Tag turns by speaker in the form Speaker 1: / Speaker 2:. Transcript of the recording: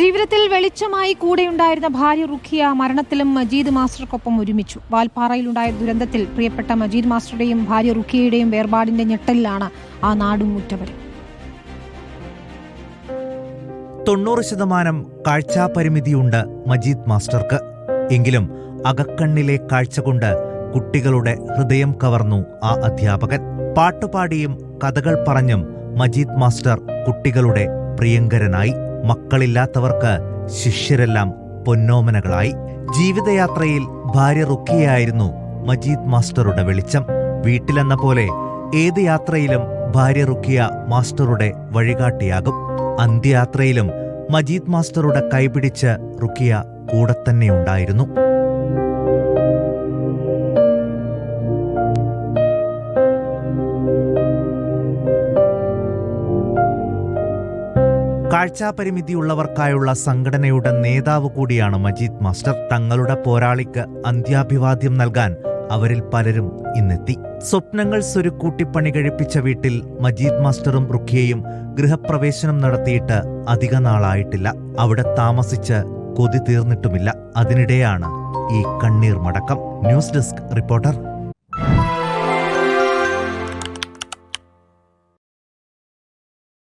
Speaker 1: ജീവിതത്തിൽ വെളിച്ചമായി കൂടെയുണ്ടായിരുന്ന ഭാര്യ റുഖിയ മരണത്തിലും മജീദ് മാസ്റ്റർക്കൊപ്പം ഒരുമിച്ചു. വാൽപ്പാറയിലുണ്ടായ ദുരന്തത്തിൽ പ്രിയപ്പെട്ട മജീദ് മാസ്റ്ററുടെയും ഭാര്യ റുഖിയയുടെയും വേർപാടിന്റെ ഞെട്ടലിലാണ് ആ നാടും മുറ്റവരും.
Speaker 2: 90% കാഴ്ചാപരിമിതിയുണ്ട് മജീദ് മാസ്റ്റർക്ക്. എങ്കിലും അകക്കണ്ണിലെ കാഴ്ച കൊണ്ട് കുട്ടികളുടെ ഹൃദയം കവർന്നു ആ അധ്യാപകൻ. പാട്ടുപാടിയും കഥകൾ പറഞ്ഞും മജീദ് മാസ്റ്റർ കുട്ടികളുടെ പ്രിയങ്കരനായി. മക്കളില്ലാത്തവർക്ക് ശിഷ്യരെല്ലാം പൊന്നോമനകളായി. ജീവിതയാത്രയിൽ ഭാര്യ റുഖിയയായിരുന്നു മജീദ് മാസ്റ്ററുടെ വെളിച്ചം. വീട്ടിലെന്ന പോലെ ഏത് യാത്രയിലും ഭാര്യ റുഖിയ മാസ്റ്ററുടെ വഴികാട്ടിയാകും. അന്ത്യയാത്രയിലും മജീദ് മാസ്റ്ററുടെ കൈപിടിച്ച് റുഖിയ കൂടെ തന്നെയുണ്ടായിരുന്നു. കാഴ്ചാപരിമിതിയുള്ളവർക്കായുള്ള സംഘടനയുടെ നേതാവ് കൂടിയാണ് മജീദ് മാസ്റ്റർ. തങ്ങളുടെ പോരാളിക്ക് അന്ത്യാഭിവാദ്യം നൽകാൻ അവരിൽ പലരും ഇന്നെത്തി. സ്വപ്നങ്ങൾ സ്വരുക്കൂട്ടി പണി കഴിപ്പിച്ച വീട്ടിൽ മജീദ് മാസ്റ്ററും റുഖിയയും ഗൃഹപ്രവേശനം നടത്തിയിട്ട് അധിക നാളായിട്ടില്ല. അവിടെ താമസിച്ച് കൊതി തീർന്നിട്ടുമില്ല. അതിനിടെയാണ് ഈ കണ്ണീർ മടക്കം. News desk reporter.